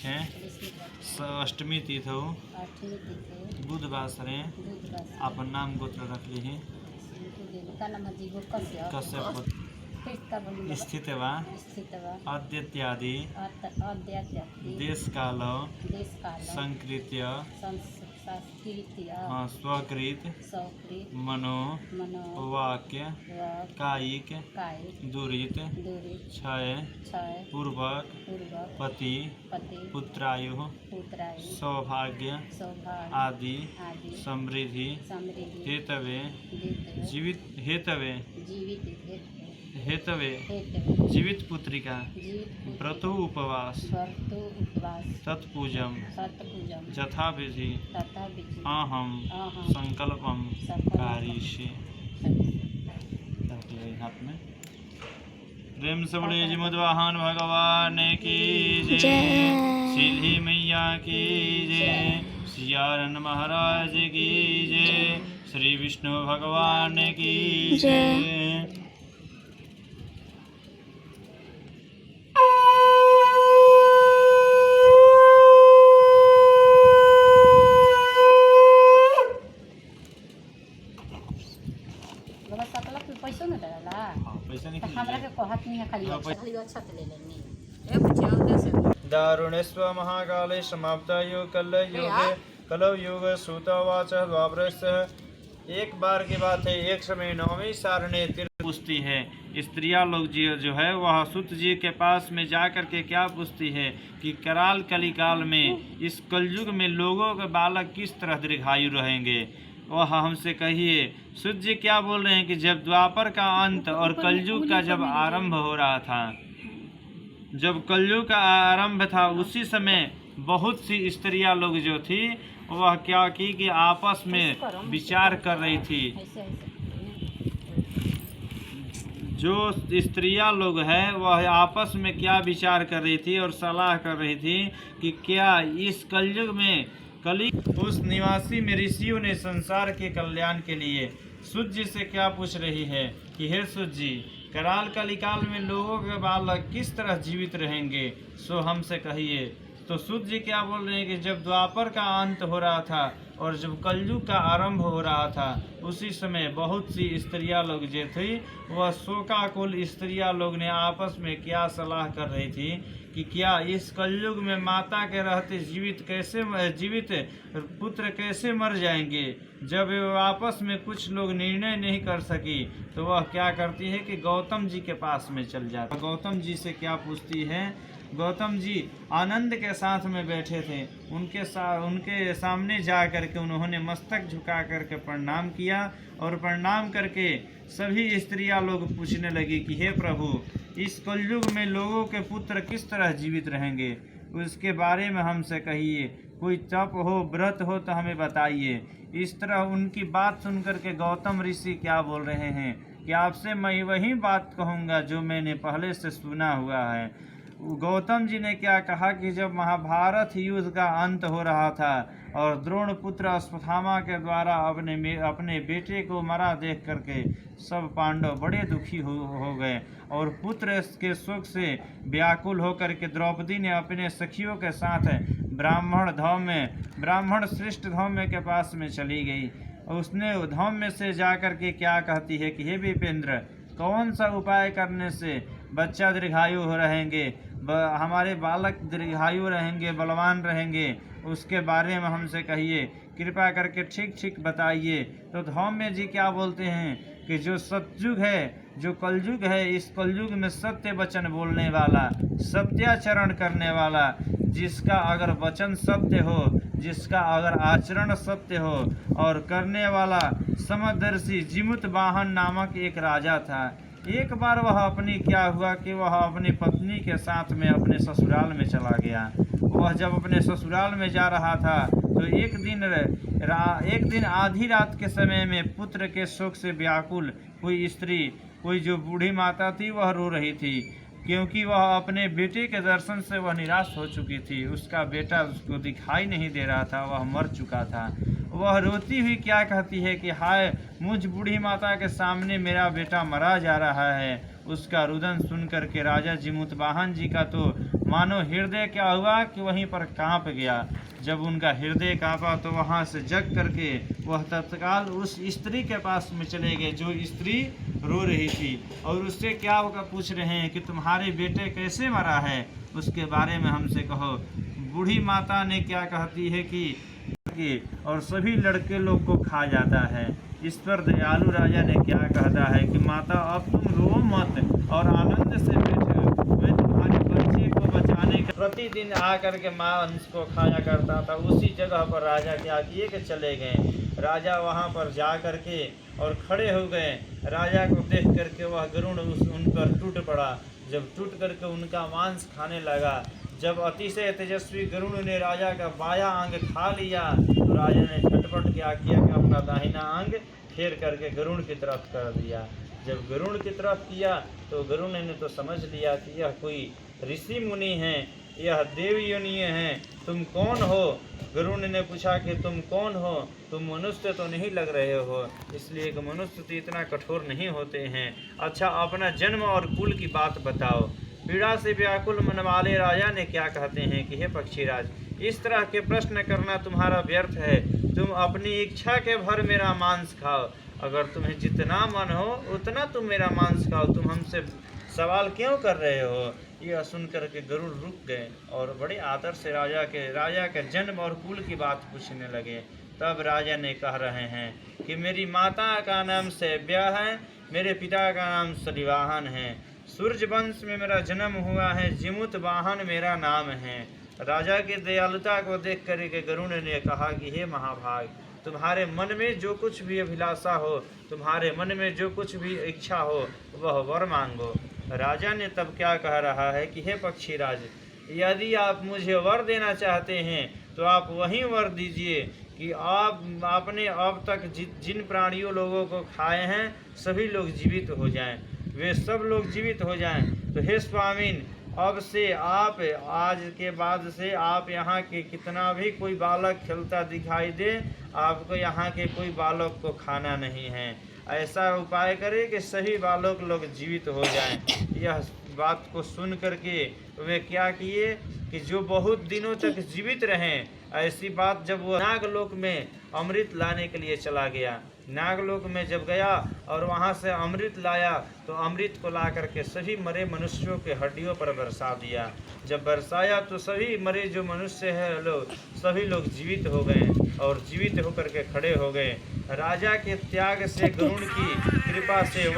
है अष्टमी तिथि बुधवासरे अपन नाम गोत्र रख ली कश्यप स्थित वा अद्यत्यादि देश काल संकृत्य स्वकृत मनो वाक्य कायिक दुरित क्षय पूर्वक पति पुत्रायु सौभाग्य आदि समृद्धि हेतवे जीवित पुत्रिका व्रतो उपवास तत्पूजम यथा विधि अहम संकल्पम कारिष्ये। हाथ में प्रेम से बोले जिमद्वाहन भगवान की जय, सीधी मैया की जय, सियारन महाराज की जय, श्री विष्णु भगवान की जय। पैसा न डाला पैसा नहीं हमरा के कहत नहीं खाली अच्छा ले लेनी ए पूछो दे दारुणेश्व महाकाले समाप्तायो कलव युग सूतवाच द्वापरस्य। एक बार की बात है, एक समय नौवीं सारणी तीर्थ पूछती है, स्त्रियां लोग जो है वह सूत जी के पास में जा कर के क्या पूछती है कि कराल कलिकाल में इस कलयुग में लोगों के बालक किस तरह दीर्घायु रहेंगे। वह हमसे कहिए। सूत जी क्या बोल रहे हैं कि जब द्वापर का अंत और कलयुग का जब आरंभ हो रहा था, जब कलयुग का आरंभ था, उसी समय बहुत सी स्त्रियां लोग जो थी वह क्या की कि आपस में विचार कर रही थी। जो स्त्रियां लोग हैं वह आपस में क्या विचार कर रही थी और सलाह कर रही थी कि क्या इस कलयुग में उस निवासी में ऋषियों ने संसार के कल्याण के लिए सूत जी से क्या पूछ रही है कि हे सूत जी, कराल कलिकाल में लोगों के बालक किस तरह जीवित रहेंगे, सो हमसे कहिए। तो सूत जी क्या बोल रहे हैं कि जब द्वापर का अंत हो रहा था और जब कलयुग का आरंभ हो रहा था, उसी समय बहुत सी स्त्रियां लोग जो थी वह शोकाकुल स्त्रियां लोग ने आपस में क्या सलाह कर रही थी कि क्या इस कलयुग में माता के रहते जीवित पुत्र कैसे मर जाएंगे। जब वे आपस में कुछ लोग निर्णय नहीं कर सकी तो वह क्या करती है कि गौतम जी के पास में चल जाती। गौतम जी से क्या पूछती है, गौतम जी आनंद के साथ में बैठे थे, उनके सामने जा करके उन्होंने मस्तक झुका करके प्रणाम किया और प्रणाम करके सभी स्त्रियां लोग पूछने लगी कि हे प्रभु, इस कलयुग में लोगों के पुत्र किस तरह जीवित रहेंगे, उसके बारे में हमसे कहिए। कोई तप हो, व्रत हो तो हमें बताइए। इस तरह उनकी बात सुनकर के गौतम ऋषि क्या बोल रहे हैं कि आपसे मैं वही बात कहूँगा जो मैंने पहले से सुना हुआ है। गौतम जी ने क्या कहा कि जब महाभारत युद्ध का अंत हो रहा था और द्रोण पुत्र अश्वत्थामा के द्वारा अपने बेटे को मरा देख करके सब पांडव बड़े दुखी हो गए और पुत्र के शोक से व्याकुल होकर के द्रौपदी ने अपने सखियों के साथ ब्राह्मण श्रेष्ठ धौम्य के पास में चली गई। उसने धौम्य से जा कर के क्या कहती है कि हे विपेंद्र, कौन सा उपाय करने से बच्चा दीर्घायु रहेंगे, हमारे बालक दीर्घायु रहेंगे, बलवान रहेंगे, उसके बारे में हमसे कहिए, कृपा करके ठीक ठीक बताइए। तो धौम्य जी क्या बोलते हैं कि जो सतयुग है, जो कलयुग है, इस कलयुग में सत्य वचन बोलने वाला, सत्याचरण करने वाला, जिसका अगर वचन सत्य हो, जिसका अगर आचरण सत्य हो और करने वाला समदर्शी जिमुत वाहन नामक एक राजा था। एक बार वह वह अपनी पत्नी के साथ में अपने ससुराल में चला गया। वह जब अपने ससुराल में जा रहा था तो एक दिन आधी रात के समय में पुत्र के शोक से व्याकुल कोई जो बूढ़ी माता थी वह रो रही थी, क्योंकि वह अपने बेटे के दर्शन से वह निराश हो चुकी थी। उसका बेटा उसको दिखाई नहीं दे रहा था, वह मर चुका था। वह रोती हुई क्या कहती है कि हाय, मुझ बूढ़ी माता के सामने मेरा बेटा मरा जा रहा है। उसका रुदन सुन करके राजा जिमुतवाहन जी का तो मानो हृदय क्या हुआ कि वहीं पर कांप गया। जब उनका हृदय कांपा तो वहाँ से जग करके वह तत्काल उस स्त्री के पास में चले गए जो स्त्री रो रही थी, और उससे क्या होकर पूछ रहे हैं कि तुम्हारे बेटे कैसे मरा है, उसके बारे में हमसे कहो। बूढ़ी माता ने क्या कहती है कि और सभी लड़के लोग को खा जाता है। इस पर दयालु राजा ने क्या कहता है कि माता अब तुम रो मत और आनंद से बैठो, मैं तुम्हारे बच्चे को बचाने का प्रतिदिन आकर के मांस को खाया करता था। उसी जगह पर राजा क्या किए कि चले गए। राजा वहां पर जा करके और खड़े हो गए। राजा को देख करके वह गरुड़ उन पर टूट पड़ा। जब टूट करके उनका मांस खाने लगा, जब अतिशय तेजस्वी गरुड़ ने राजा का बाया अंग खा लिया तो राजा ने झटपट क्या किया कि अपना दाहिना अंग फेर करके गरुड़ की तरफ कर दिया। जब गरुड़ की तरफ किया तो गरुड़ ने तो समझ लिया कि यह कोई ऋषि मुनि हैं, यह देव योनीय हैं। तुम कौन हो? गरुड़ ने पूछा कि तुम कौन हो? तुम मनुष्य तो नहीं लग रहे हो, इसलिए कि मनुष्य तो इतना कठोर नहीं होते हैं। अच्छा, अपना जन्म और कुल की बात बताओ। पीड़ा से व्याकुल मन वाले राजा ने क्या कहते हैं कि हे पक्षीराज, इस तरह के प्रश्न करना तुम्हारा व्यर्थ है। तुम अपनी इच्छा के भर मेरा मांस खाओ, अगर तुम्हें जितना मन हो उतना तुम मेरा मांस खाओ। तुम हमसे सवाल क्यों कर रहे हो? यह सुन करके गरुड़ रुक गए और बड़े आदर से राजा के जन्म और कुल की बात पूछने लगे। तब राजा ने कह रहे हैं कि मेरी माता का नाम सैव्या है, मेरे पिता का नाम सलिवाहन है, सूर्य वंश में मेरा जन्म हुआ है, जिमुत वाहन मेरा नाम है। राजा की दयालुता को देख कर के गरुड़ ने कहा कि हे महाभाग, तुम्हारे मन में जो कुछ भी अभिलाषा हो, तुम्हारे मन में जो कुछ भी इच्छा हो, वह वर मांगो। राजा ने तब क्या कह रहा है कि हे पक्षीराज, यदि आप मुझे वर देना चाहते हैं तो आप वही वर दीजिए कि आपने अब तक जिन प्राणियों लोगों को खाए हैं सभी लोग जीवित हो जाएं, वे सब लोग जीवित हो जाएं। तो हे स्वामीन, अब से आप आज के बाद से आप यहाँ के कितना भी कोई बालक खेलता दिखाई दे, आपको यहाँ के कोई बालक को खाना नहीं है। ऐसा उपाय करें कि सभी बालक लोग जीवित हो जाएं। यह बात को सुन करके वे क्या किए कि जो बहुत दिनों तक जीवित रहें, ऐसी बात जब वो नागलोक में अमृत लाने के लिए चला गया। नागलोक में जब गया और वहाँ से अमृत लाया तो अमृत को ला करके सभी मरे मनुष्यों के हड्डियों पर बरसा दिया। जब बरसाया तो सभी मरे जो मनुष्य है लोग सभी लोग जीवित हो गए और जीवित होकर के खड़े हो गए। राजा के त्याग से, गरुड़ की कृपा से